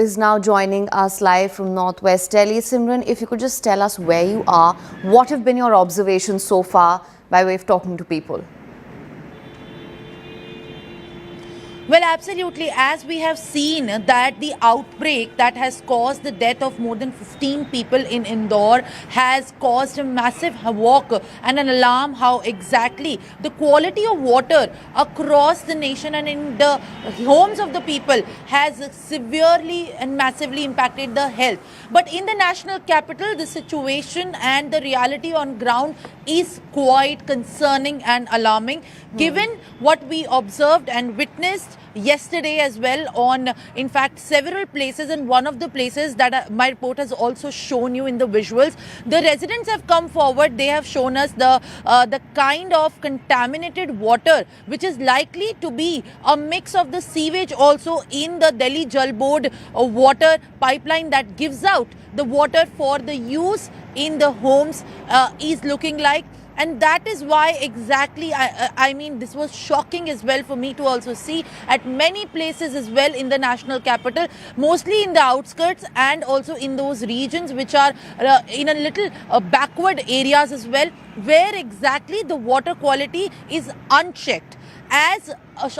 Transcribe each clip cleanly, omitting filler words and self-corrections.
is now joining us live from Northwest Delhi. Simran, if you could just tell us where you are, what have been your observations so far by way of talking to people? Well, absolutely. As we have seen that the outbreak that has caused the death of more than 15 people in Indore has caused a massive havoc and an alarm how exactly the quality of water across the nation and in the homes of the people has severely and massively impacted the health. But in the national capital, the situation and the reality on ground is quite concerning and alarming, given what we observed and witnessed yesterday as well on, in fact, several places, and one of the places that my report has also shown you in the visuals. The residents have come forward. They have shown us the kind of contaminated water which is likely to be a mix of the sewage also in the Delhi Jal Board water pipeline that gives out the water for the use in the homes is looking like. And that is why exactly, I mean, this was shocking as well for me to also see at many places as well in the national capital, mostly in the outskirts and also in those regions which are in a little backward areas as well, where exactly the water quality is unchecked. As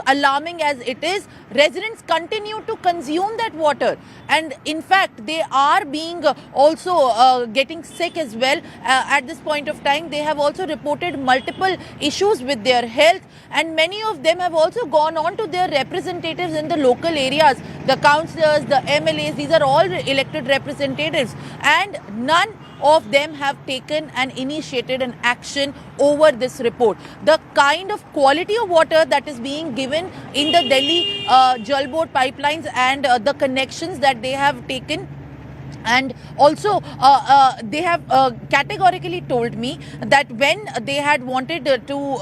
alarming as it is, residents continue to consume that water, and in fact they are being also getting sick as well. At this point of time, they have also reported multiple issues with their health, and many of them have also gone on to their representatives in the local areas, the councillors, the MLAs. These are all elected representatives, and none of them have taken and initiated an action over this report. The kind of quality of water that is being given in the Delhi Jal Board pipelines and the connections that they have taken, and also they have categorically told me that when they had wanted to,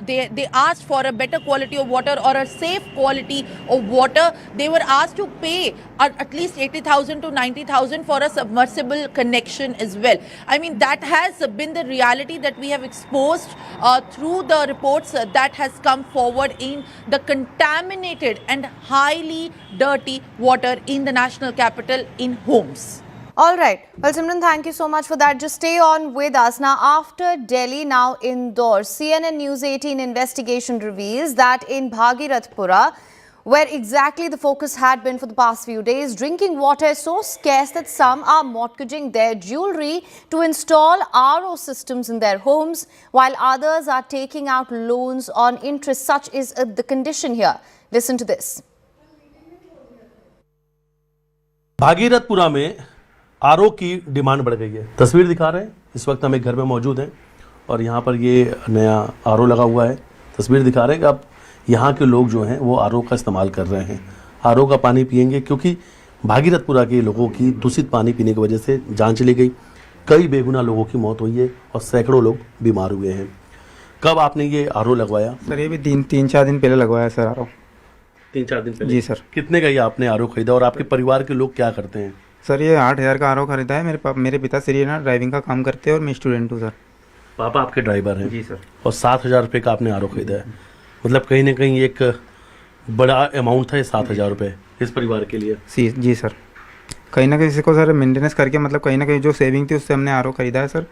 they asked for a better quality of water or a safe quality of water, they were asked to pay at least 80,000 to 90,000 for a submersible connection as well. I mean, that has been the reality that we have exposed through the reports that has come forward in the contaminated and highly dirty water in the national capital in homes. All right. Well, Simran, thank you so much for that. Just stay on with us. Now, after Delhi, now Indore, CNN News 18 investigation reveals that in Bhagirathpura, where exactly the focus had been for the past few days, drinking water is so scarce that some are mortgaging their jewelry to install RO systems in their homes, while others are taking out loans on interest. Such is the condition here. Listen to this. Bhagirathpura में RO की demand बढ़ गई है। तस्वीर दिखा रहे हैं, इस वक्त हम एक घर में मौजूद हैं और यहाँ पर ये नया आरओ लगा हुआ है। तस्वीर दिखा रहे हैं कि अब यहाँ के लोग जो हैं वो आरओ का इस्तेमाल कर रहे हैं, आरओ का पानी पिएंगे, क्योंकि भागीरथपुरा के लोगों की दूषित पानी पीने की वजह से जान चली गई। कई बेगुनाह लोगों की मौत हुई है और सैकड़ों लोग बीमार हुए हैं। कब आपने ये आरओ लगवाया? सर ये भी तीन चार दिन पहले लगवाया सर आरओ। 3-4 दिन पहले? जी सर। कितने का ये आपने आरओ खरीदा और आपके परिवार के लोग क्या करते हैं? सर ये 8,000 का आरओ खरीदा है। मेरे पिताश्री ना ड्राइविंग का काम करते हैं और मैं स्टूडेंट हूँ सर। पापा आपके ड्राइवर हैं? जी सर। और 7,000 रुपये का आपने आरओ खरीदा है, मतलब कहीं ना कहीं एक बड़ा अमाउंट था ये 7,000 रुपये इस परिवार के लिए। जी सर। कहीं ना कहीं इसको सर मेंटेनेंस करके, मतलब कहीं ना कहीं जो सेविंग थी उससे हमने आरओ खरीदा है सर।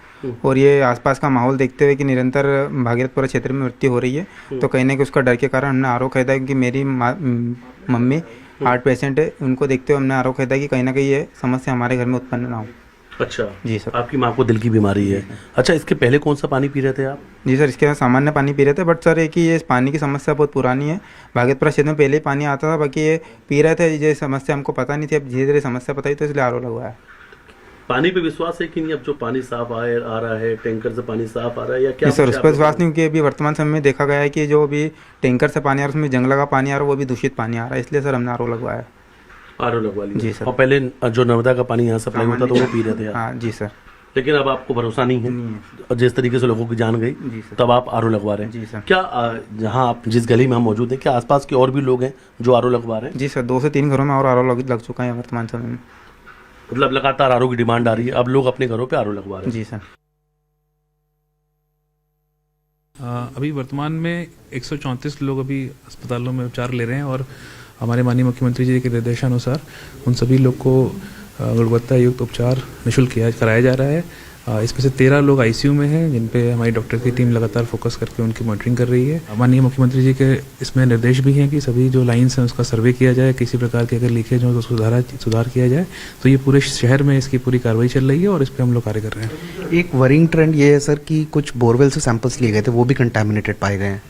और ये आसपास का माहौल देखते हुए कि निरंतर भागीरथपुरा क्षेत्र में मृत्यु हो रही है, तो कहीं ना कहीं उसका डर के कारण हमने आरओ खरीदा है, क्योंकि मेरी मम्मी हार्ट पेशेंट है, उनको देखते हुए हमने आरओ खरीदा कि कहीं ना कहीं ये समस्या हमारे घर में उत्पन्न ना हो। अच्छा जी सर। आपकी माँ को दिल की बीमारी है। अच्छा, इसके पहले कौन सा पानी पी रहे थे आप? जी सर, इसके सामान्य पानी पी रहे थे, बट सर एक ही ये पानी की समस्या बहुत पुरानी है। भागीरथपुरा क्षेत्र में पहले ही पानी आता था, बाकी ये पी रहे थे, ये समस्या हमको पता नहीं थी, अब धीरे धीरे समस्या पता ही, तो इसलिए आरओ लगवाया। पानी पे विश्वास है कि नहीं? अब जो पानी साफ आ रहा है, टैंकर से पानी साफ आ रहा है या क्या? सर उस पर विश्वास नहीं, क्योंकि अभी वर्तमान समय में देखा गया है कि जो अभी टैंकर से पानी आ रहा है उसमें जंग लगा पानी आ रहा है, वो भी दूषित पानी आ रहा है, इसलिए सर हमने आरओ लगवाया। आरओ लगवा लिया? जी सर। और पहले जो नर्मदा का पानी यहाँ सप्लाई होता था वो पी रहे थे? हाँ जी सर। लेकिन अब आपको भरोसा नहीं है और जिस तरीके से लोगों की जान गई, तब आप आरओ लगवा रहे हैं? जी सर। क्या जहाँ आप जिस गली में हम मौजूद हैं, क्या आसपास के और भी लोग हैं जो आरओ लगवा रहे हैं? जी सर, 2 से 3 घरों में और आरओ लग चुका है वर्तमान समय में। मतलब लगातार आरओ की डिमांड आ रही है, अब लोग अपने घरों पे आरओ लगवा रहे हैं? जी सर। अभी वर्तमान में 134 लोग अभी अस्पतालों में उपचार ले रहे हैं और हमारे माननीय मुख्यमंत्री जी के निर्देशानुसार उन सभी लोग को गुणवत्ता युक्त उपचार निःशुल्क कराया जा रहा है। इसमें से 13 लोग आईसीयू में हैं, जिन पे हमारी डॉक्टर की टीम लगातार फोकस करके उनकी मॉनिटरिंग कर रही है। माननीय मुख्यमंत्री जी के इसमें निर्देश भी हैं कि सभी जो लाइन्स हैं उसका सर्वे किया जाए, किसी प्रकार के अगर लीकेज हो तो सुधार किया जाए। तो ये पूरे शहर में इसकी पूरी कार्रवाई चल रही है और इस पर हम लोग कार्य कर रहे हैं। एक वरिंग ट्रेंड ये है सर कि कुछ बोरवेल से सैंपल्स लिए गए थे, वो भी कंटामिनेटेड पाए गए हैं।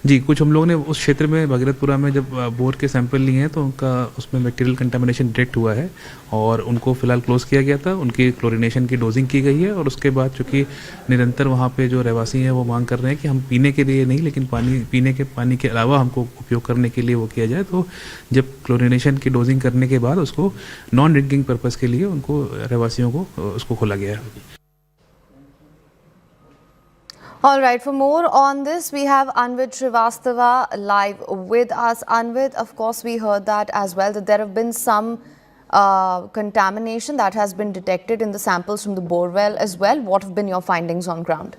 जी, कुछ हम लोगों ने उस क्षेत्र में भागीरथपुरा में जब बोर के सैंपल लिए हैं तो उनका उसमें बैक्टीरियल कंटामिनेशन डिटेक्ट हुआ है और उनको फिलहाल क्लोज किया गया था। उनकी क्लोरिनेशन की डोजिंग की गई है और उसके बाद चूँकि निरंतर वहाँ पे जो रहवासी हैं वो मांग कर रहे हैं कि हम पीने के लिए नहीं, लेकिन पीने के पानी के अलावा हमको उपयोग करने के लिए वो किया जाए। तो जब क्लोरिनेशन की डोजिंग करने के बाद उसको नॉन ड्रिंकिंग पर्पज़ के लिए उनको रहवासियों को उसको खोला गया है। All right, for more on this, we have Anvid Srivastava live with us. Anvid, of course, we heard that as well, that there have been some contamination that has been detected in the samples from the borewell as well. What have been your findings on ground?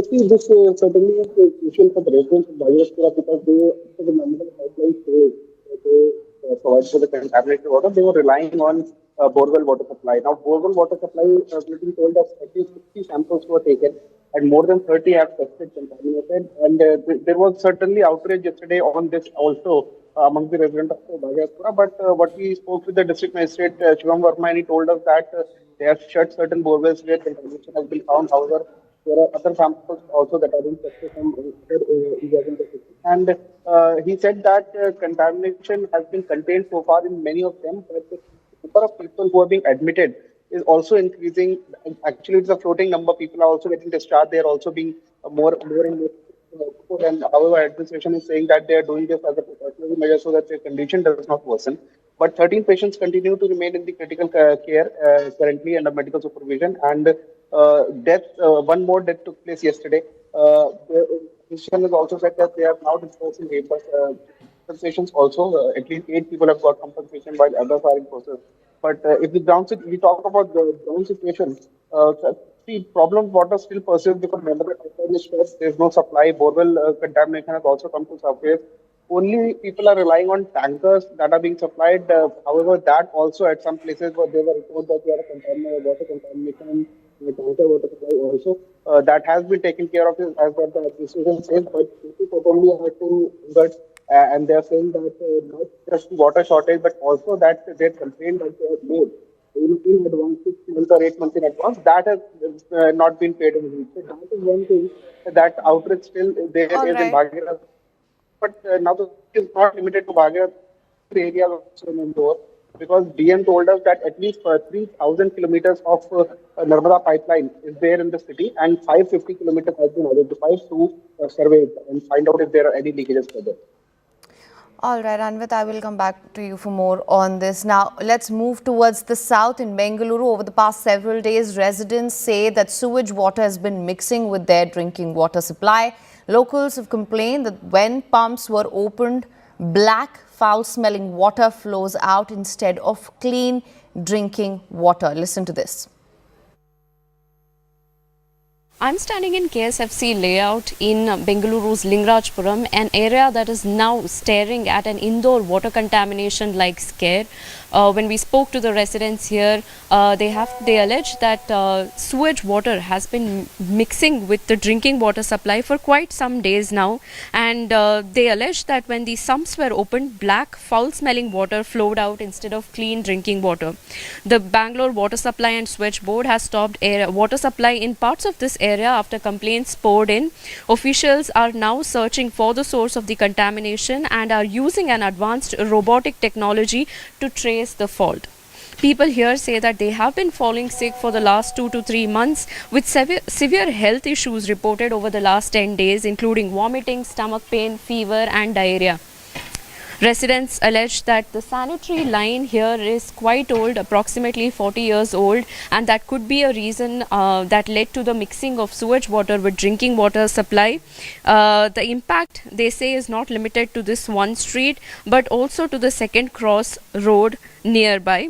See, this certainly is crucial for the residents of Bhagiratpura because they, for the number of pipelines they provide for the contaminated water, they were relying on borewell water supply. Now, borewell water supply bulletin told us at least 60 samples were taken and more than 30 have tested contaminated. And there was certainly outrage yesterday on this also among the residents of Bhagiratpura. But what we spoke with the district magistrate Shivam Verma, and he told us that they have shut certain borewells where contamination has been found. However, there are other samples also that are being tested from other areas in the city. And he said that contamination has been contained so far in many of them, but the number of people who are being admitted is also increasing. Actually, it's a floating number. People are also getting discharged. They are also being more and more. And however, administration is saying that they are doing this as a precautionary measure so that their condition does not worsen. But 13 patients continue to remain in the critical care currently under medical supervision. And one more death took place yesterday. The physician has also said that they are now discussing compensations also. At least 8 people have got compensation while others are in process. But if we talk about the ground situation, the problem of water still persists because remember the pipeline is stressed. There's no supply. Borewell contamination has also come to surface. Only people are relying on tankers that are being supplied. However, that also at some places where there were reports that there are water contamination, tanker water supply also. That has been taken care of as what the administration says, but people only have to and they are saying that not just water shortage, but also that their complaint that they have made in advance, 6 months or 8 months in advance, that has not been paid in full. So that is one thing, that outrage still there is in Bhagiratpura. But now the is not limited to Bhagiratpura area also in Indore, because DM told us that at least 3,000 kilometers of Narmada pipeline is there in the city, and 550 kilometers has been identified to survey it and find out if there are any leakages further. All right, Anvit, I will come back to you for more on this. Now, let's move towards the south. In Bengaluru, over the past several days, residents say that sewage water has been mixing with their drinking water supply. Locals have complained that when pumps were opened, black, foul-smelling water flows out instead of clean drinking water. Listen to this. I'm standing in KSFC layout in Bengaluru's Lingarajpuram, an area that is now staring at an Indore water contamination like scare. When we spoke to the residents here, they allege that sewage water has been mixing with the drinking water supply for quite some days now, and they allege that when the sumps were opened, black, foul-smelling water flowed out instead of clean drinking water. The Bangalore Water Supply and Switch Board has stopped water supply in parts of this area after complaints poured in. Officials are now searching for the source of the contamination and are using an advanced robotic technology to trace the fault. People here say that they have been falling sick for the last 2 to 3 months, with severe health issues reported over the last 10 days, including vomiting, stomach pain, fever and diarrhea. Residents allege that the sanitary line here is quite old, approximately 40 years old, and that could be a reason that led to the mixing of sewage water with drinking water supply. The impact, they say, is not limited to this one street, but also to the second cross road nearby.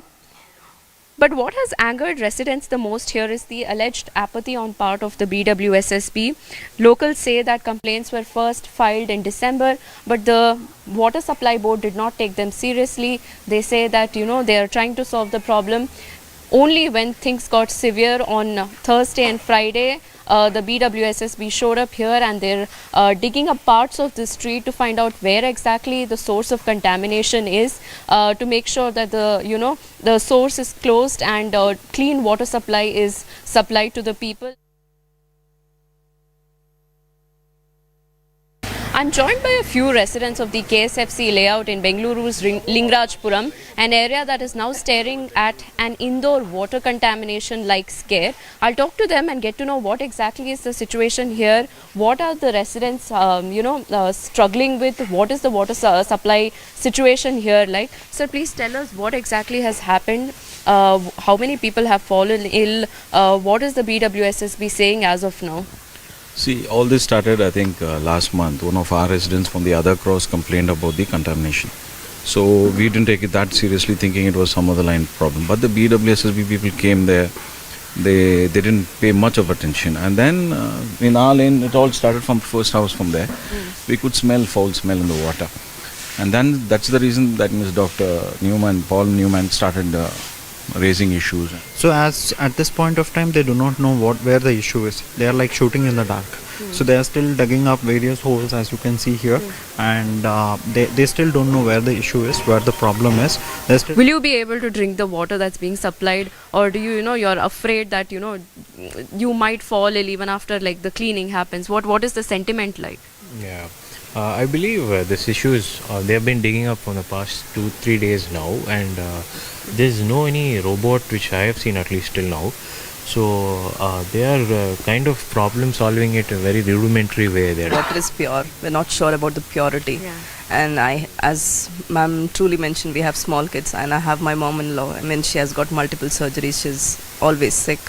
But what has angered residents the most here is the alleged apathy on part of the BWSSB. Locals say that complaints were first filed in December, but the Water Supply Board did not take them seriously. They say that, they are trying to solve the problem. Only when things got severe on Thursday and Friday, the BWSSB showed up here and they're digging up parts of the street to find out where exactly the source of contamination is, to make sure that the source is closed and clean water supply is supplied to the people. I'm joined by a few residents of the KSFC layout in Bengaluru's Lingrajpuram, an area that is now staring at an Indore water contamination like scare. I'll talk to them and get to know what exactly is the situation here. What are the residents, struggling with? What is the water supply situation here like? Sir, please tell us what exactly has happened. How many people have fallen ill? What is the BWSSB saying as of now? See, all this started, I think, last month. One of our residents from the other cross complained about the contamination. So we didn't take it that seriously, thinking it was some other line problem. But the BWSSB people came there. They didn't pay much of attention. And then in our lane, it all started from first house from there. We could smell foul smell in the water. And then that's the reason that Ms. Dr. Newman, Paul Newman, started raising issues. So as at this point of time they do not know where the issue is. They are like shooting in the dark. So they are still digging up various holes, as you can see here, and they still don't know where the issue is, where the problem is. Will you be able to drink the water that's being supplied, or do you're afraid that you might fall ill even after like the cleaning happens? What is the sentiment like? Yeah. I believe this issue is, they have been digging up for the past 2-3 days now, and there's no any robot which I have seen at least till now. So they are kind of problem solving it in a very rudimentary way there. Water is pure. We're not sure about the purity. Yeah. And as ma'am truly mentioned, we have small kids, and I have my mom-in-law. I mean, she has got multiple surgeries. She's always sick.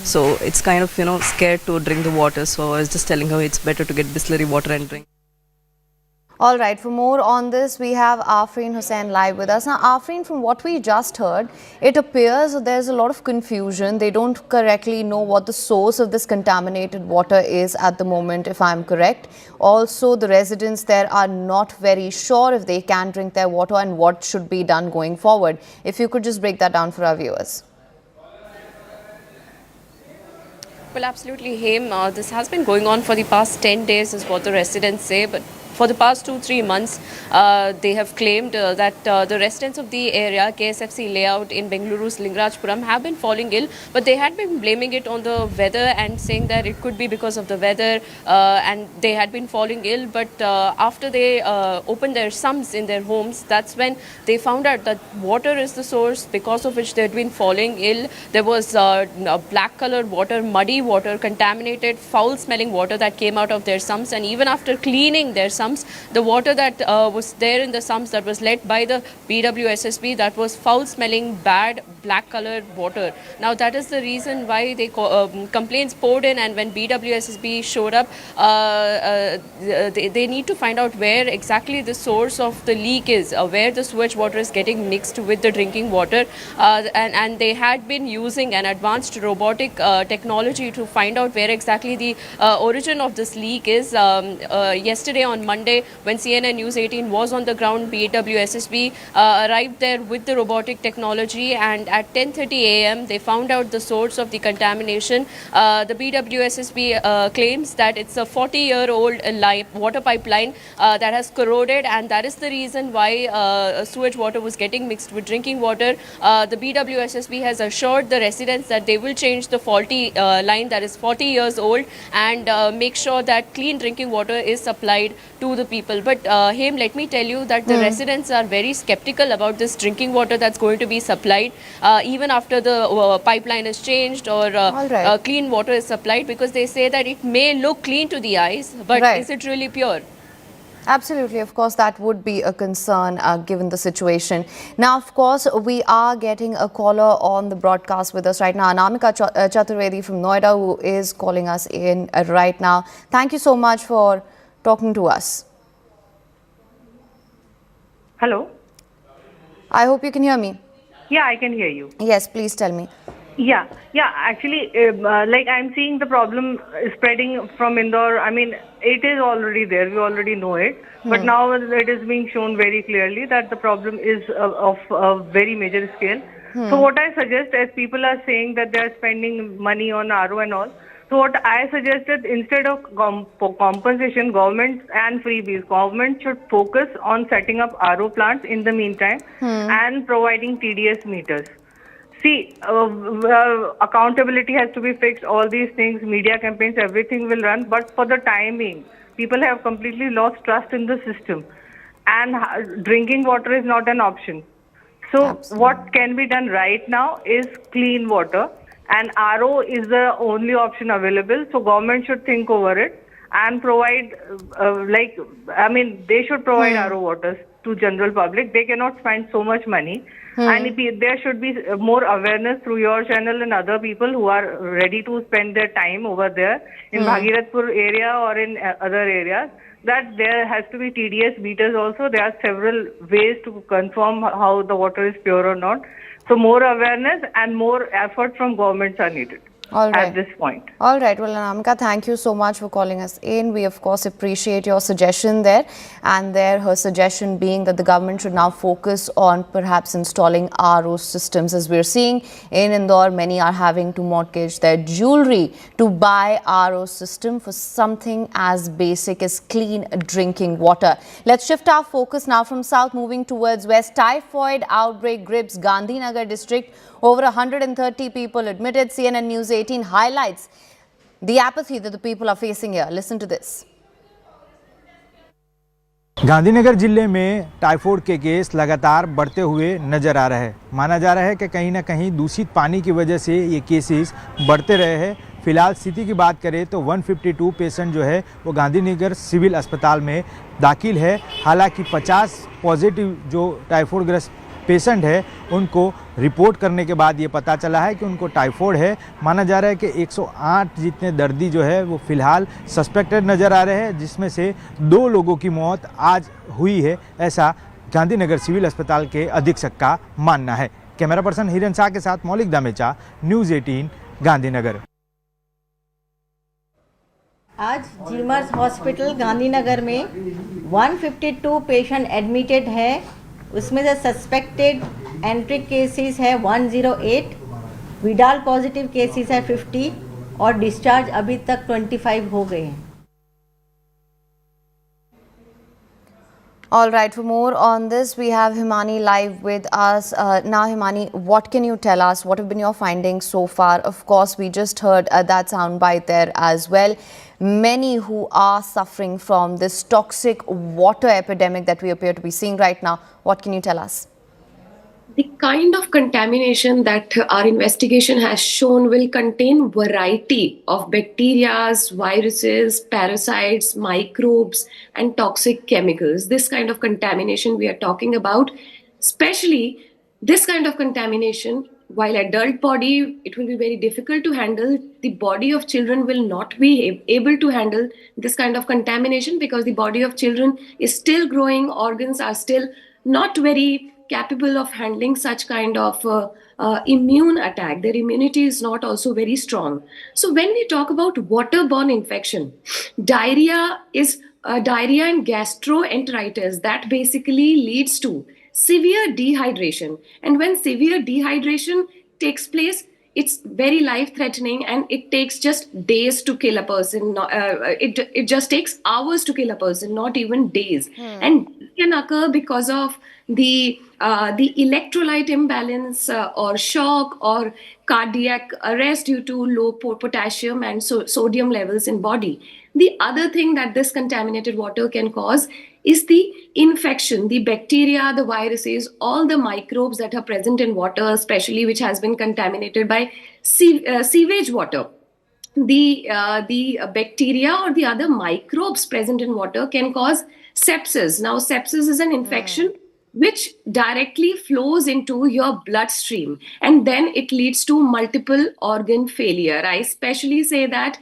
So it's kind of, scared to drink the water. So I was just telling her it's better to get Bisleri water and drink. All right, for more on this, we have Afreen Hussain live with us. Now, Afreen, from what we just heard, it appears there's a lot of confusion. They don't correctly know what the source of this contaminated water is at the moment, if I'm correct. Also, the residents there are not very sure if they can drink their water and what should be done going forward. If you could just break that down for our viewers. Well, absolutely, Haim. This has been going on for the past 10 days is what the residents say, but for the past 2-3 months, they have claimed that the residents of the area, KSFC layout in Bengaluru's Lingrajpuram, have been falling ill, but they had been blaming it on the weather and saying that it could be because of the weather, and they had been falling ill. But after they opened their sumps in their homes, that's when they found out that water is the source because of which they had been falling ill. There was black colored water, muddy water, contaminated, foul smelling water that came out of their sumps, and even after cleaning their sumps, the water that was there in the sumps that was led by the BWSSB, that was foul smelling, bad, black colored water. Now that is the reason why they complaints poured in, and when BWSSB showed up, they need to find out where exactly the source of the leak is, where the sewage water is getting mixed with the drinking water, and they had been using an advanced robotic technology to find out where exactly the origin of this leak is. Yesterday on Monday, when CNN News 18 was on the ground, BWSSB arrived there with the robotic technology, and at 10:30 a.m. they found out the source of the contamination. The BWSSB claims that it's a 40-year-old water pipeline that has corroded, and that is the reason why sewage water was getting mixed with drinking water. The BWSSB has assured the residents that they will change the faulty line that is 40 years old and make sure that clean drinking water is supplied to the people. But Haim, let me tell you that the residents are very skeptical about this drinking water that's going to be supplied even after the pipeline is changed or clean water is supplied, because they say that it may look clean to the eyes, but is it really pure? Absolutely, of course, that would be a concern given the situation. Now, of course, we are getting a caller on the broadcast with us right now, Anamika Chaturvedi from Noida, who is calling us in right now. Thank you so much for talking to us. Hello. I hope you can hear me. Yeah, I can hear you. Yes, please tell me. Yeah, actually, like I'm seeing the problem spreading from Indore. I mean, it is already there. We already know it. But now it is being shown very clearly that the problem is of a very major scale. So what I suggest, as people are saying that they are spending money on RO and all, so what I suggested, instead of compensation, government and freebies, government should focus on setting up RO plants in the meantime and providing TDS meters. See, accountability has to be fixed. All these things, media campaigns, everything will run. But for the timing, people have completely lost trust in the system. And drinking water is not an option. So what can be done right now is clean water. And RO is the only option available. So government should think over it and provide, they should provide RO waters to general public. They cannot spend so much money. And there should be more awareness through your channel and other people who are ready to spend their time over there in Bhagirathpur area or in other areas, that there has to be TDS meters also. There are several ways to confirm how the water is pure or not. So more awareness and more effort from governments are needed. All right. At this point. All right. Well, Anamika, thank you so much for calling us in. We, of course, appreciate your suggestion there. And her suggestion being that the government should now focus on perhaps installing RO systems. As we're seeing in Indore, many are having to mortgage their jewelry to buy RO system for something as basic as clean drinking water. Let's shift our focus now from south, moving towards west. Typhoid outbreak grips Gandhinagar district. Over 130 people admitted. CNN News 18 highlights the apathy that the people are facing here. Listen to this. Gandhinagar जिले में typhoid के case लगातार बढ़ते हुए नजर आ रहे हैं। माना जा रहा है कि कहीं ना कहीं दूषित पानी की वजह से ये केसेस बढ़ते रहे हैं। फिलहाल स्थिति की बात करें तो 152 पेशेंट जो है वो गांधीनगर सिविल अस्पताल में दाखिल है। हालांकि 50 पॉजिटिव जो टाइफाइड ग्रस्त पेशेंट है उनको रिपोर्ट करने के बाद ये पता चला है कि उनको टाइफाइड है। माना जा रहा है कि 108 जितने दर्दी जो है वो फिलहाल सस्पेक्टेड नज़र आ रहे हैं, जिसमें से 2 लोगों की मौत आज हुई है, ऐसा गांधीनगर सिविल अस्पताल के अधीक्षक का मानना है। कैमरा पर्सन हिरन शाह के साथ मौलिक दामेचा, न्यूज़ 18 गांधीनगर। आज जीमर्स हॉस्पिटल गांधीनगर में 152 पेशेंट एडमिटेड है। उसमें से सस्पेक्टेड एंट्रिक केसेस है 108, विडाल पॉजिटिव केसेस है 50 और डिस्चार्ज अभी तक 25 हो गए हैं। All right, for more on this, we have Himani live with us. Now, Himani, what can you tell us? What have been your findings so far? Of course, we just heard that soundbite there as well. Many who are suffering from this toxic water epidemic that we appear to be seeing right now. What can you tell us? The kind of contamination that our investigation has shown will contain variety of bacteria, viruses, parasites, microbes, and toxic chemicals. This kind of contamination we are talking about, especially this kind of contamination, while adult body, it will be very difficult to handle. The body of children will not be able to handle this kind of contamination because the body of children is still growing, organs are still not very capable of handling such kind of immune attack. Their immunity is not also very strong. So when we talk about waterborne infection, diarrhea and gastroenteritis, that basically leads to severe dehydration. And when severe dehydration takes place, it's very life-threatening and it takes just days to kill a person. It just takes hours to kill a person, not even days. And this can occur because of the electrolyte imbalance or shock or cardiac arrest due to low potassium and sodium levels in body. The other thing that this contaminated water can cause is the infection, the bacteria, the viruses, all the microbes that are present in water, especially which has been contaminated by sewage water. The bacteria or the other microbes present in water can cause sepsis. Now, sepsis is an infection which directly flows into your bloodstream, and then it leads to multiple organ failure. I especially say that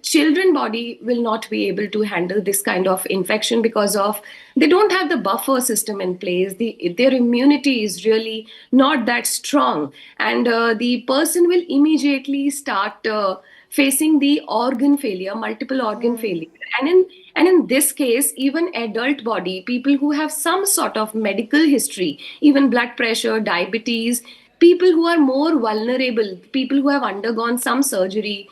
children body will not be able to handle this kind of infection because of they don't have the buffer system in place. Their immunity is really not that strong, and the person will immediately start facing the organ failure, multiple organ failure. And in this case, even adult body, people who have some sort of medical history, even blood pressure, diabetes, people who are more vulnerable, people who have undergone some surgery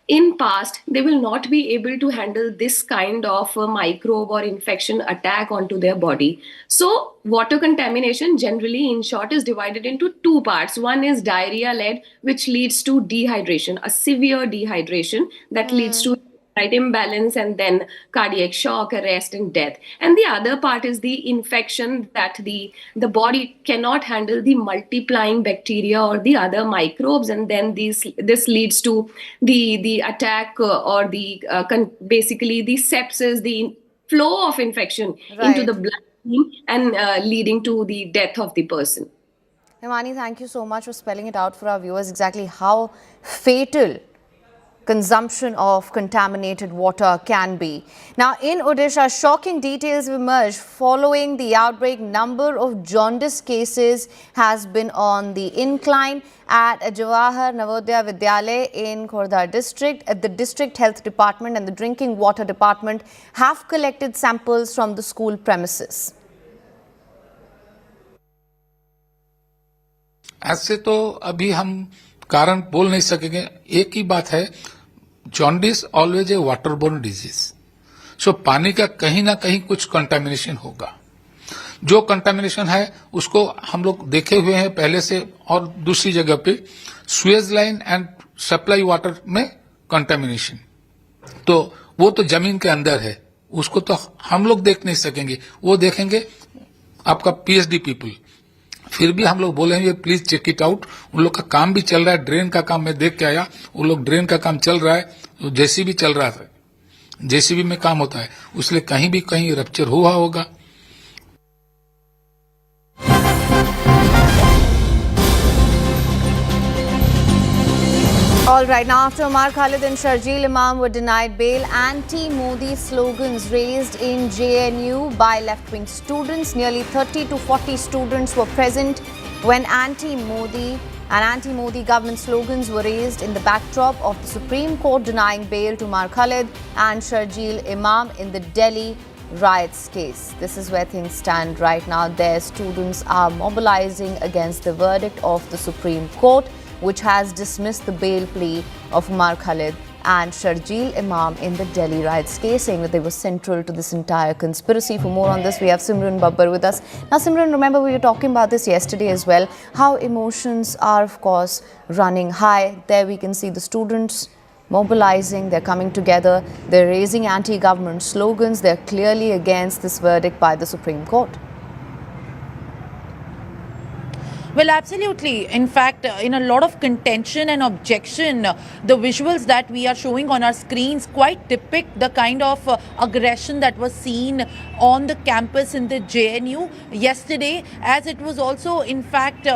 in past, they will not be able to handle this kind of microbe or infection attack onto their body. So water contamination generally, in short, is divided into two parts. One is diarrhea led, which leads to dehydration, a severe dehydration that leads to right imbalance and then cardiac shock, arrest, and death. And the other part is the infection that the body cannot handle the multiplying bacteria or the other microbes, and then this leads to the attack or basically the sepsis, the flow of infection into the bloodstream, and leading to the death of the person. Himani, thank you so much for spelling it out for our viewers exactly how fatal consumption of contaminated water can be. Now, in Odisha, shocking details have emerged following the outbreak. Number of jaundice cases has been on the incline at Jawahar Navodaya Vidyalaya in Khordha district. The district health department and the drinking water department have collected samples from the school premises. ऐसे तो अभी हम कारण बोल नहीं सकेंगे. एक ही बात है, jaundice always a waterborne disease. So पानी का कहीं ना कहीं कुछ कंटामिनेशन होगा. जो कंटामिनेशन है उसको हम लोग देखे हुए हैं पहले से, और दूसरी जगह पे Suez line and supply water में कंटामिनेशन, तो वो तो जमीन के अंदर है, उसको तो हम लोग देख नहीं सकेंगे. वो देखेंगे आपका पीएचडी पीपल. फिर भी हम लोग बोलेंगे प्लीज चेक इट आउट. उन लोग का काम भी चल रहा है, ड्रेन का काम मैं देख के आया, उन लोग ड्रेन का काम चल रहा है, तो जेसीबी चल रहा था, जेसीबी में काम होता है, उसलिए कहीं भी कहीं रप्चर हुआ होगा. All right, now after Omar Khalid and Sharjeel Imam were denied bail, anti-Modi slogans raised in JNU by left-wing students. Nearly 30 to 40 students were present when anti-Modi government slogans were raised in the backdrop of the Supreme Court denying bail to Omar Khalid and Sharjeel Imam in the Delhi riots case. This is where things stand right now. Their students are mobilizing against the verdict of the Supreme Court, which has dismissed the bail plea of Omar Khalid and Sharjeel Imam in the Delhi riots case, saying that they were central to this entire conspiracy. For more on this, we have Simran Babbar with us. Now, Simran, remember we were talking about this yesterday as well, how emotions are, of course, running high. There we can see the students mobilizing, they're coming together, they're raising anti-government slogans, they're clearly against this verdict by the Supreme Court. Well, absolutely. In fact, in a lot of contention and objection, the visuals that we are showing on our screens quite depict the kind of aggression that was seen on the campus in the JNU yesterday, as it was also, in fact,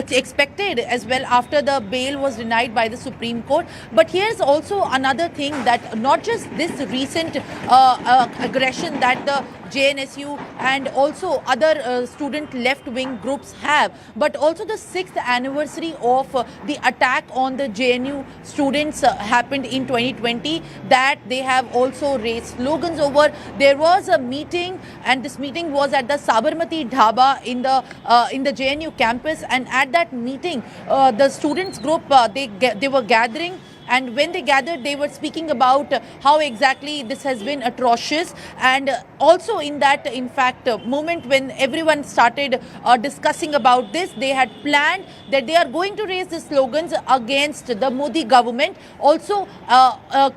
expected as well after the bail was denied by the Supreme Court. But here's also another thing, that not just this recent aggression that the JNSU and also other student left-wing groups have, but also the 6th anniversary of the attack on the JNU students happened in 2020, that they have also raised slogans over. There was a meeting, and this meeting was at the Sabarmati Dhaba in the JNU campus, and at that meeting the students group they were gathering. And when they gathered, they were speaking about how exactly this has been atrocious. And also in that, in fact, moment when everyone started discussing about this, they had planned that they are going to raise the slogans against the Modi government. Also,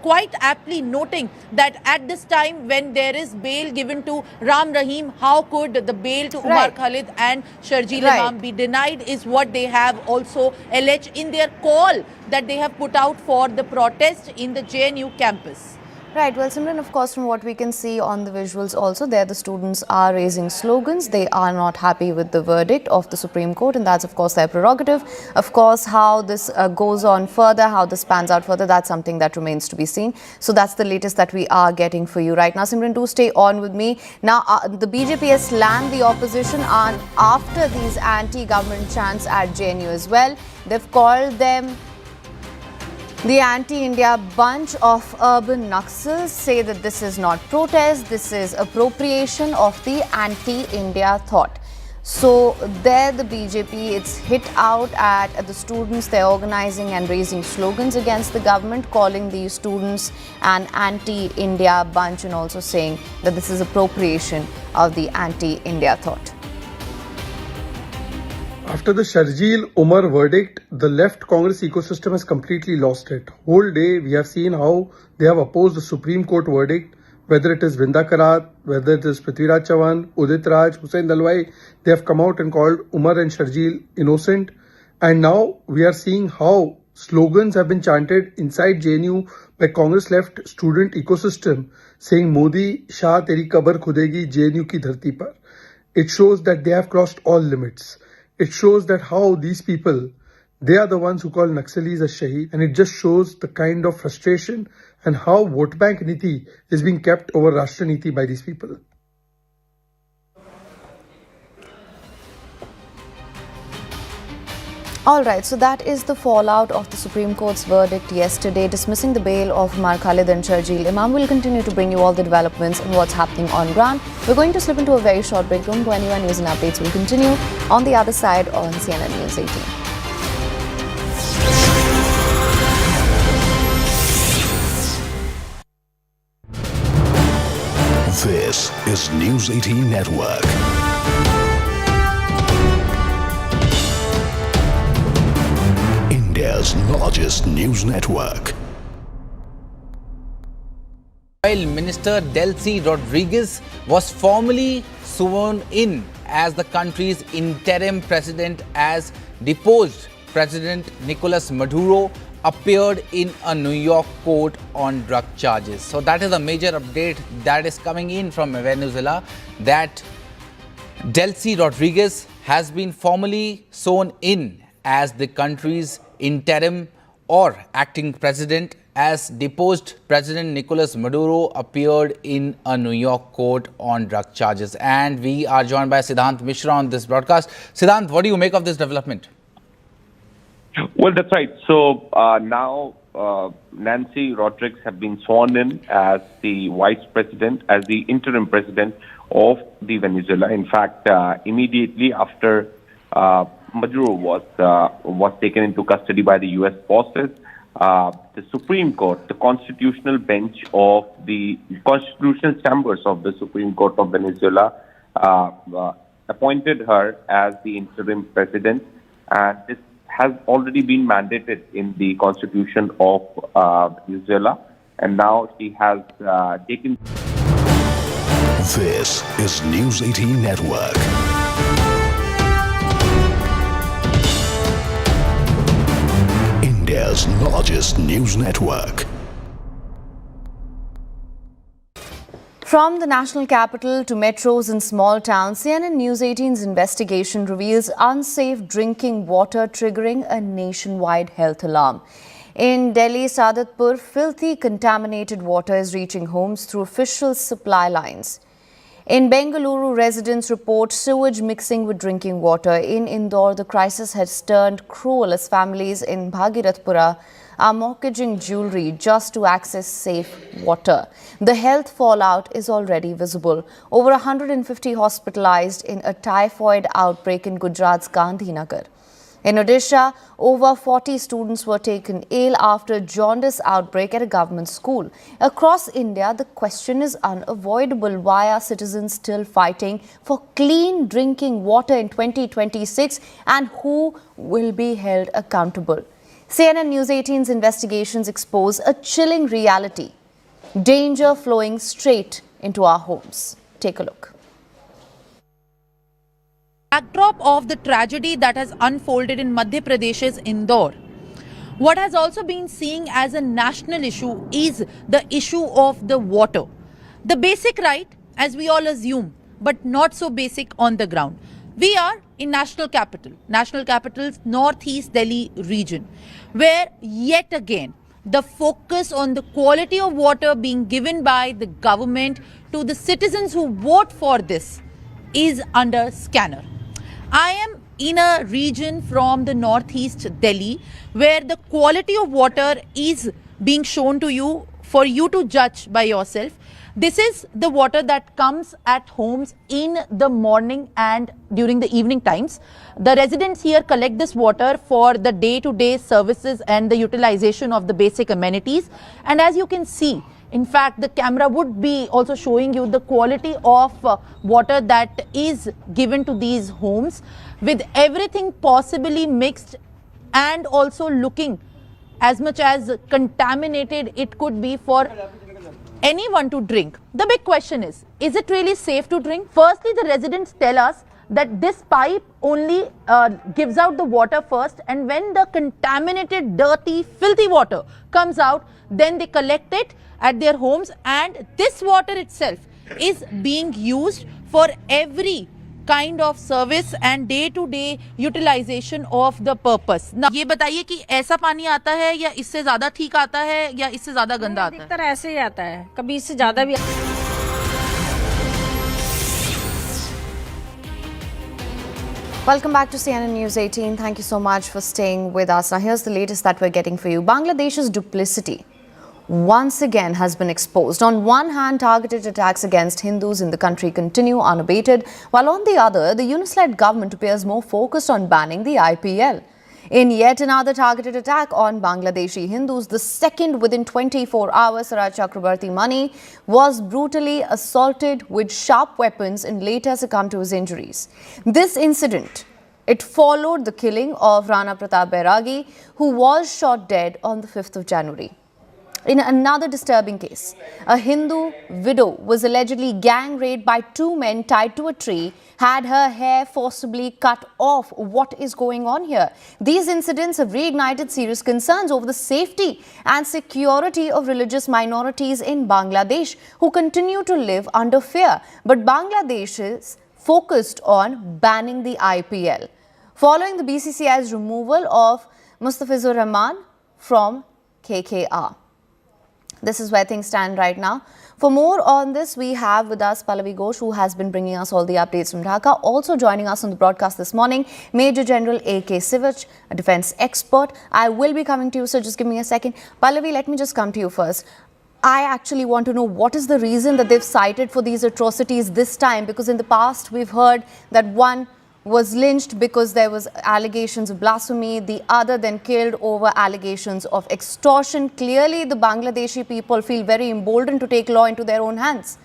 quite aptly noting that at this time when there is bail given to Ram Rahim, how could the bail to Umar Khalid and Sharjeel Imam be denied, is what they have also alleged in their call that they have put out for the protest in the JNU campus. Right. Well, Simran, of course, from what we can see on the visuals also, there the students are raising slogans. They are not happy with the verdict of the Supreme Court, and that's, of course, their prerogative. Of course, how this goes on further, how this pans out further, that's something that remains to be seen. So that's the latest that we are getting for you right now. Simran, do stay on with me. Now, the BJP has slammed the opposition on after these anti-government chants at JNU as well. They've called them the anti-India bunch of urban Naxals, say that this is not protest, this is appropriation of the anti-India thought. So there the BJP, it's hit out at the students. They're organizing and raising slogans against the government, calling these students an anti-India bunch and also saying that this is appropriation of the anti-India thought. After the Sharjeel Umar verdict, the left Congress ecosystem has completely lost it. Whole day we have seen how they have opposed the Supreme Court verdict, whether it is Vinda Karat, whether it is Prithviraj Chavan, Udit Raj, Hussain Dalwai, they have come out and called Umar and Sharjeel innocent. And now we are seeing how slogans have been chanted inside JNU by Congress left student ecosystem saying Modi, Shah, teri kabar khudegi JNU ki dharti par. It shows that they have crossed all limits. It shows that how these people, they are the ones who call Naxalis as Shaheed, and it just shows the kind of frustration and how vote bank niti is being kept over Rashtra Niti by these people. Alright, so that is the fallout of the Supreme Court's verdict yesterday, dismissing the bail of Umar Khalid and Sharjeel Imam. We'll continue to bring you all the developments and what's happening on ground. We're going to slip into a very short break. Don't go anywhere. News and updates will continue on the other side on CNN News 18. This is News 18 Network. India's largest news network. While Minister Delcy Rodriguez was formally sworn in as the country's interim president as deposed President Nicolas Maduro appeared in a New York court on drug charges. So that is a major update that is coming in from Venezuela, that Delcy Rodriguez has been formally sworn in as the country's interim or acting president as deposed President Nicolas Maduro appeared in a New York court on drug charges. And we are joined by Siddhant Mishra on this broadcast. Siddhant, what do you make of this development? Well, that's right. So now Nancy Rodriguez have been sworn in as the vice president, as the interim president of the Venezuela. In fact, immediately after Maduro was taken into custody by the U.S. forces, the Supreme Court, the constitutional bench of the constitutional chambers of the Supreme Court of Venezuela, appointed her as the interim president, and this has already been mandated in the constitution of Venezuela, and now she has taken. This is News 18 Network. India's largest news network. From the national capital to metros and small towns, CNN News 18's investigation reveals unsafe drinking water triggering a nationwide health alarm. In Delhi, Sadatpur, filthy contaminated water is reaching homes through official supply lines. In Bengaluru, residents report sewage mixing with drinking water. In Indore, the crisis has turned cruel as families in Bhagirathpura are mortgaging jewelry just to access safe water. The health fallout is already visible. Over 150 hospitalized in a typhoid outbreak in Gujarat's Gandhinagar. In Odisha, over 40 students were taken ill after jaundice outbreak at a government school. Across India, the question is unavoidable. Why are citizens still fighting for clean drinking water in 2026, and who will be held accountable? CNN News 18's investigations expose a chilling reality. Danger flowing straight into our homes. Take a look. Backdrop of the tragedy that has unfolded in Madhya Pradesh's Indore. What has also been seen as a national issue is the issue of the water. The basic right, as we all assume, but not so basic on the ground. We are in National Capital's Northeast Delhi region, where yet again the focus on the quality of water being given by the government to the citizens who vote for this is under scanner. I am in a region from the Northeast Delhi where the quality of water is being shown to you for you to judge by yourself. This is the water that comes at homes in the morning and during the evening times. The residents here collect this water for the day-to-day services and the utilization of the basic amenities. And as you can see, in fact, the camera would be also showing you the quality of water that is given to these homes with everything possibly mixed and also looking as much as contaminated it could be for anyone to drink. The big question is it really safe to drink? Firstly, the residents tell us that this pipe only gives out the water first, and when the contaminated, dirty, filthy water comes out, then they collect it at their homes, and this water itself is being used for every kind of service and day-to-day utilization of the purpose. Now, ये बताइए कि ऐसा पानी आता है या इससे ज़्यादा ठीक आता है या इससे ज़्यादा गंदा आता है? अधिकतर ऐसे ही आता है, कभी इससे ज़्यादा भी। Welcome back to CNN News 18. Thank you so much for staying with us. Now, here's the latest that we're getting for you. Bangladesh's duplicity once again has been exposed. On one hand, targeted attacks against Hindus in the country continue unabated, while on the other, the Yunus-led government appears more focused on banning the IPL. In yet another targeted attack on Bangladeshi Hindus, the second within 24 hours, Saraj Chakrabarti Mani was brutally assaulted with sharp weapons and later succumbed to his injuries. This incident, it followed the killing of Rana Pratap Bairagi, who was shot dead on the 5th of January. In another disturbing case, a Hindu widow was allegedly gang raped by two men tied to a tree, had her hair forcibly cut off. What is going on here? These incidents have reignited serious concerns over the safety and security of religious minorities in Bangladesh who continue to live under fear. But Bangladesh is focused on banning the IPL, following the BCCI's removal of Mustafizur Rahman from KKR. This is where things stand right now. For more on this, we have with us Pallavi Ghosh, who has been bringing us all the updates from Dhaka. Also joining us on the broadcast this morning, Major General A.K. Sivach, a defence expert. I will be coming to you, so just give me a second. Pallavi, let me just come to you first. I actually want to know what is the reason that they've cited for these atrocities this time, because in the past we've heard that one was lynched because there was allegations of blasphemy, the other then killed over allegations of extortion. Clearly, the Bangladeshi people feel very emboldened to take law into their own hands.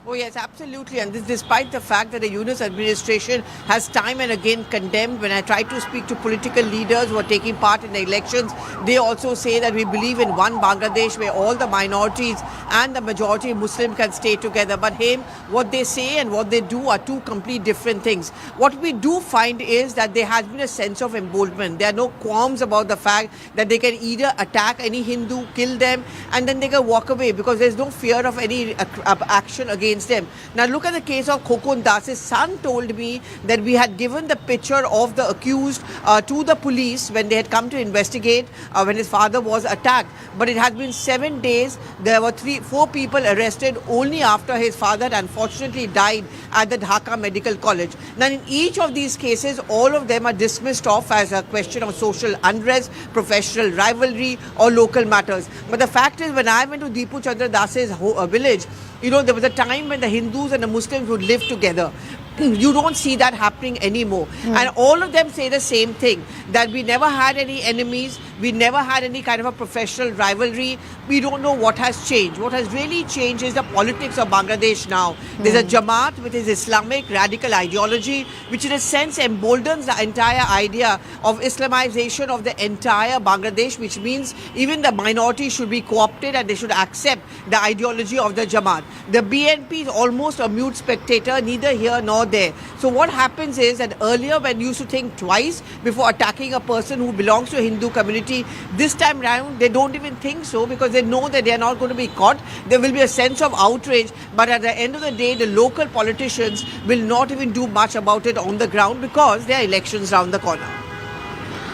Oh yes, absolutely, and this despite the fact that the Yunus administration has time and again condemned. When I try to speak to political leaders who are taking part in the elections, they also say that we believe in one Bangladesh where all the minorities and the majority Muslim can stay together. But hey, what they say and what they do are two complete different things. What we do find is that there has been a sense of emboldenment. There are no qualms about the fact that they can either attack any Hindu, kill them, and then they can walk away because there's no fear of any action against them. Now look at the case of Khokun Das's son. Told me that we had given the picture of the accused to the police when they had come to investigate when his father was attacked. But it has been 7 days. There were 4 people arrested only after his father unfortunately died at the Dhaka Medical College. Now in each of these cases, all of them are dismissed off as a question of social unrest, professional rivalry or local matters. But the fact is, when I went to Deepu Chandra Das's village, you know, there was a time when the Hindus and the Muslims would live together. You don't see that happening anymore. And all of them say the same thing, that we never had any enemies, we never had any kind of a professional rivalry. We don't know what has changed. What has really changed is the politics of Bangladesh now. There's a Jamaat with its Islamic radical ideology, which in a sense emboldens the entire idea of Islamization of the entire Bangladesh, which means even the minority should be co-opted and they should accept the ideology of the Jamaat. The BNP is almost a mute spectator, neither here nor over there. So what happens is that earlier when you used to think twice before attacking a person who belongs to a Hindu community, this time round they don't even think so because they know that they are not going to be caught. There will be a sense of outrage, but at the end of the day, the local politicians will not even do much about it on the ground because there are elections round the corner.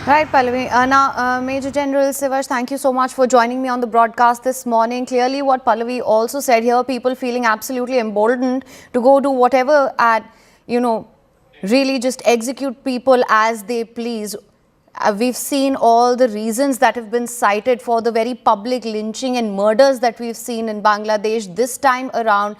Right, Pallavi. Now, Major General Sivash, thank you so much for joining me on the broadcast this morning. Clearly, what Pallavi also said here, people feeling absolutely emboldened to go do whatever and, really just execute people as they please. We've seen all the reasons that have been cited for the very public lynching and murders that we've seen in Bangladesh. This time around,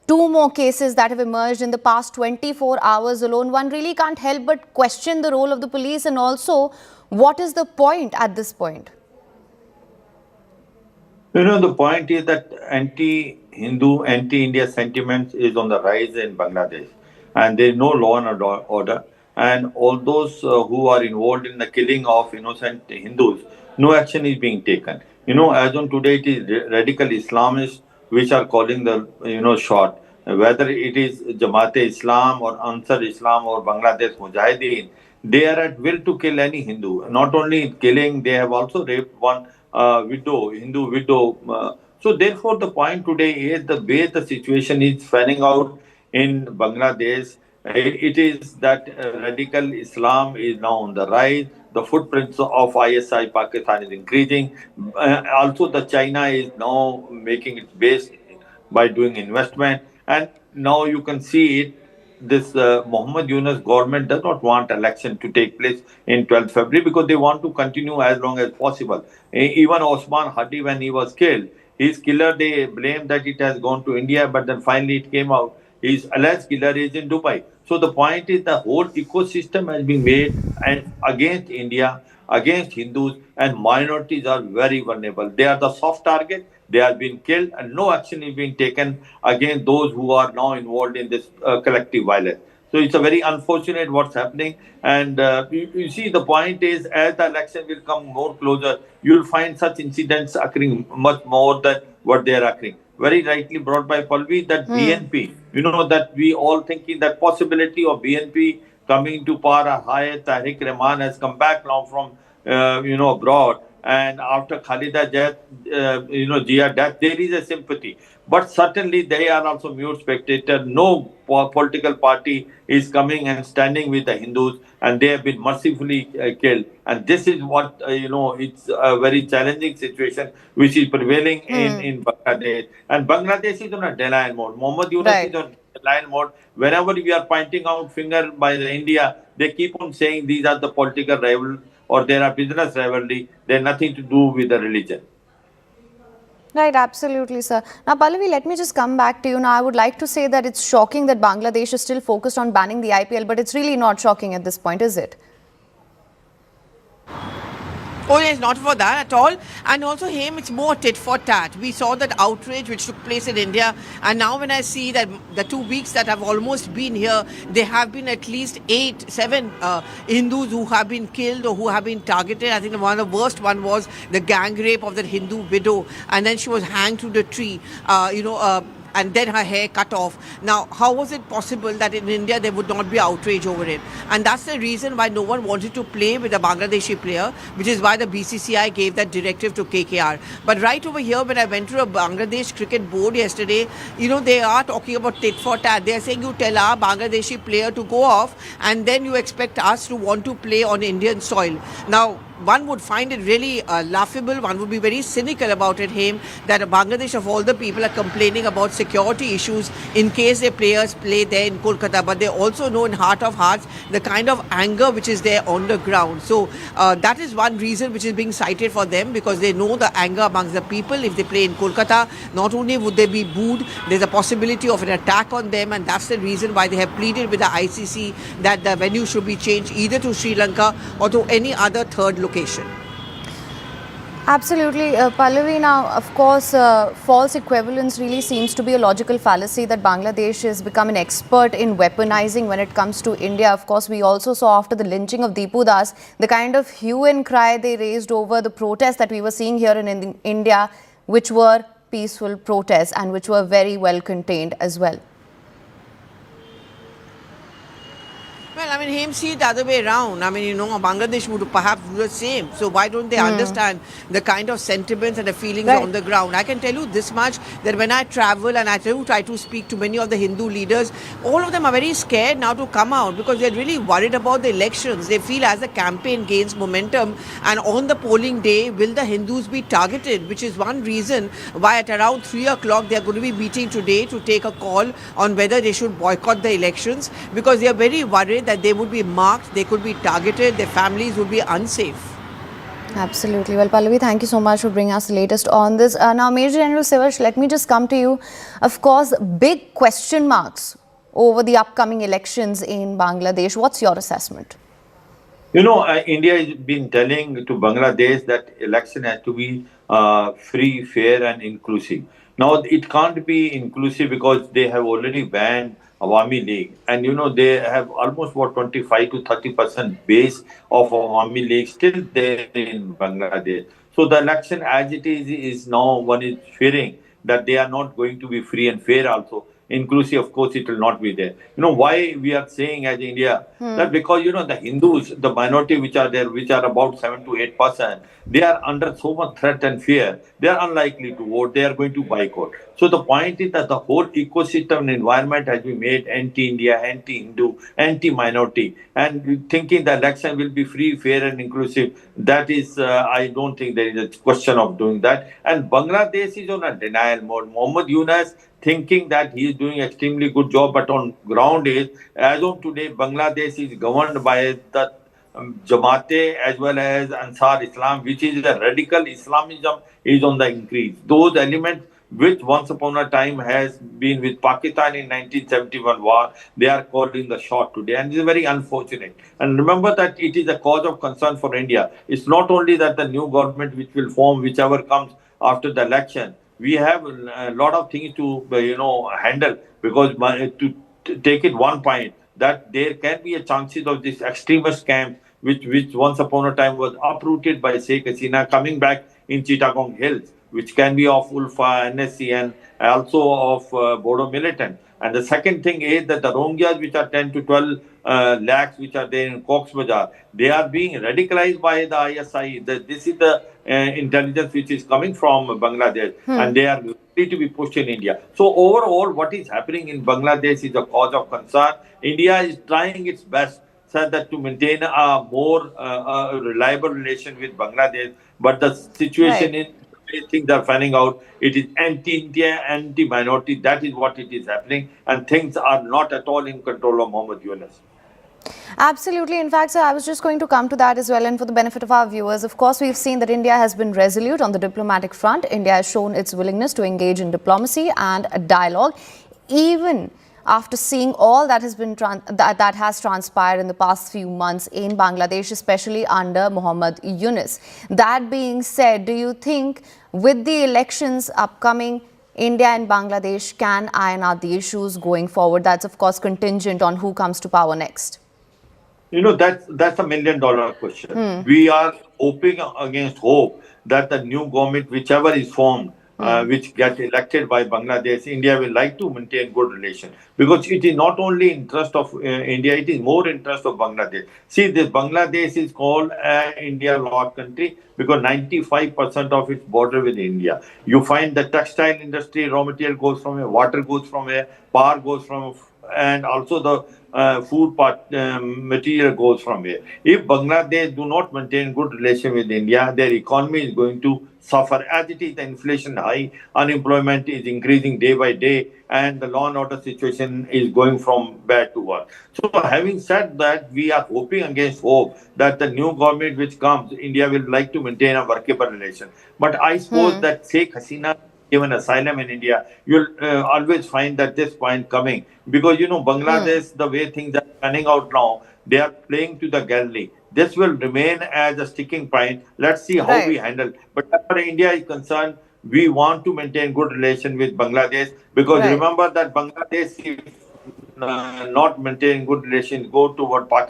2 more cases that have emerged in the past 24 hours alone. One really can't help but question the role of the police, and also what is the point at this point? The point is that anti-Hindu, anti-India sentiments is on the rise in Bangladesh, and there is no law and order. And all those who are involved in the killing of innocent Hindus, no action is being taken. As on today, it is radical Islamists which are calling the shot. Whether it is Jamaat-e-Islam or Ansar Islam or Bangladesh Mujahideen, they are at will to kill any Hindu. Not only killing, they have also raped one Hindu widow. So therefore, the point today is the way the situation is fanning out in Bangladesh. It is that radical Islam is now on the rise. The footprints of ISI Pakistan is increasing. Also, the China is now making its base by doing investment. And now you can see it. This Muhammad Yunus government does not want election to take place in 12th February because they want to continue as long as possible. Even Osman Hadi, when he was killed, his killer, they blamed that it has gone to India, but then finally it came out his alleged killer is in Dubai. So the point is the whole ecosystem has been made and against India, against Hindus, and minorities are very vulnerable. They are the soft target. They have been killed, and no action is being taken against those who are now involved in this collective violence. So it's a very unfortunate what's happening. And you see, the point is, as the election will come more closer, you will find such incidents occurring much more than what they are occurring. Very rightly brought by Pallavi that BNP, that we all thinking that possibility of BNP coming to power high. Tariq Rahman has come back now from, abroad. And after Khalida death, Jia death, there is a sympathy. But certainly they are also mute spectator. No political party is coming and standing with the Hindus, and they have been mercifully killed. And this is what, it's a very challenging situation which is prevailing in Bangladesh. And Bangladesh is on a denial mode. Muhammad Yunus is on denial mode. Whenever we are pointing out finger by the India, they keep on saying these are the political rivals or there are business rivalry. They have nothing to do with the religion. Right, absolutely, sir. Now, Pallavi, let me just come back to you. Now, I would like to say that it's shocking that Bangladesh is still focused on banning the IPL, but it's really not shocking at this point, is it? Oh yes, not for that at all. And also him, it's more tit for tat. We saw that outrage which took place in India, and now when I see that the 2 weeks that have almost been here, there have been at least 7 Hindus who have been killed or who have been targeted. I think one of the worst one was the gang rape of that Hindu widow, and then she was hanged to the tree. And then her hair cut off. Now, how was it possible that in India there would not be outrage over it? And that's the reason why no one wanted to play with a Bangladeshi player, which is why the BCCI gave that directive to KKR. But right over here, when I went to a Bangladesh cricket board yesterday, they are talking about tit for tat. They are saying you tell our Bangladeshi player to go off, and then you expect us to want to play on Indian soil. Now, one would find it really laughable. One would be very cynical about it, that Bangladesh of all the people are complaining about security issues in case their players play there in Kolkata. But they also know in heart of hearts the kind of anger which is there on the ground. So that is one reason which is being cited for them, because they know the anger amongst the people. If they play in Kolkata, not only would they be booed, there's a possibility of an attack on them, and that's the reason why they have pleaded with the ICC that the venue should be changed either to Sri Lanka or to any other third location. Absolutely. Pallavi, now, of course, false equivalence really seems to be a logical fallacy that Bangladesh has become an expert in weaponizing when it comes to India. Of course, we also saw after the lynching of Deepu Das, the kind of hue and cry they raised over the protests that we were seeing here in India, which were peaceful protests and which were very well contained as well. Well, I mean, him see it the other way around. I mean, Bangladesh would perhaps do the same. So why don't they understand the kind of sentiments and the feelings on the ground? I can tell you this much, that when I travel and I do try to speak to many of the Hindu leaders, all of them are very scared now to come out because they're really worried about the elections. They feel as the campaign gains momentum and on the polling day, will the Hindus be targeted? Which is one reason why at around 3 o'clock they are going to be meeting today to take a call on whether they should boycott the elections, because they are very worried that they would be marked, they could be targeted, their families would be unsafe. Absolutely. Well, Pallavi, thank you so much for bringing us the latest on this. Now, Major General Sivash, let me just come to you. Of course, big question marks over the upcoming elections in Bangladesh. What's your assessment? India has been telling to Bangladesh that election has to be free, fair, and inclusive. Now, it can't be inclusive because they have already banned Awami League, and they have almost 25 to 30% base of Awami League still there in Bangladesh. So the election as it is now, one is fearing that they are not going to be free and fair also. Inclusive, of course, it will not be there. Why we are saying as India that because the Hindus, the minority which are there, which are about 7 to 8%, they are under so much threat and fear. They are unlikely to vote. They are going to boycott. So the point is that the whole ecosystem and environment has been made anti-India, anti-Hindu, anti-minority, and thinking the election will be free, fair, and inclusive. That is, I don't think there is a question of doing that. And Bangladesh is on a denial mode. Mohammed Yunus thinking that he is doing extremely good job, but on ground is, as of today, Bangladesh is governed by the Jamaate as well as Ansar Islam, which is a radical Islamism, is on the increase. Those elements which once upon a time has been with Pakistan in 1971 war, they are calling the shot today, and it is very unfortunate. And remember that it is a cause of concern for India. It's not only that the new government which will form, whichever comes after the election, we have a lot of things to handle, because to take it one point, that there can be a chances of this extremist camp which once upon a time was uprooted by Sheikh Hasina coming back in Chittagong Hills, which can be of Ulfa, NSC, and also of Bodo militant. And the second thing is that the Rohingyas, which are 10 to 12 lakhs, which are there in Cox's Bazar, they are being radicalized by the ISI. This is the intelligence which is coming from Bangladesh, and they are ready to be pushed in India. So overall, what is happening in Bangladesh is a cause of concern. India is trying its best that to maintain a more reliable relation with Bangladesh, but the situation in things are fanning out. It is anti-India, anti-minority. That is what it is happening, and things are not at all in control of Mohammed Yunus. Absolutely. In fact, sir, I was just going to come to that as well. And for the benefit of our viewers, of course, we've seen that India has been resolute on the diplomatic front. India has shown its willingness to engage in diplomacy and a dialogue, even after seeing all that has been that has transpired in the past few months in Bangladesh, especially under Mohammed Yunus. That being said, do you think with the elections upcoming, India and Bangladesh can iron out the issues going forward? That's, of course, contingent on who comes to power next. That's $1 million question. We are hoping against hope that the new government, whichever is formed, which gets elected by Bangladesh, India will like to maintain good relations, because it is not only interest of India, it is more interest of Bangladesh. See, this Bangladesh is called an India law country because 95% of its border with India. You find the textile industry, raw material goes from here, water goes from here, power goes from, and also the food material goes from here. If Bangladesh do not maintain good relation with India, their economy is going to suffer. As it is, the inflation high, unemployment is increasing day by day, and the law and order situation is going from bad to worse. So having said that, we are hoping against hope that the new government which comes, India will like to maintain a workable relation. But I suppose that Sheikh Hasina given asylum in India, you'll always find that this point coming, because Bangladesh, the way things are panning out now, they are playing to the gallery. This will remain as a sticking point. Let's see how we handle. But as far as India is concerned, we want to maintain good relation with Bangladesh, because remember that Bangladesh, if not maintaining good relations, go toward Pakistan.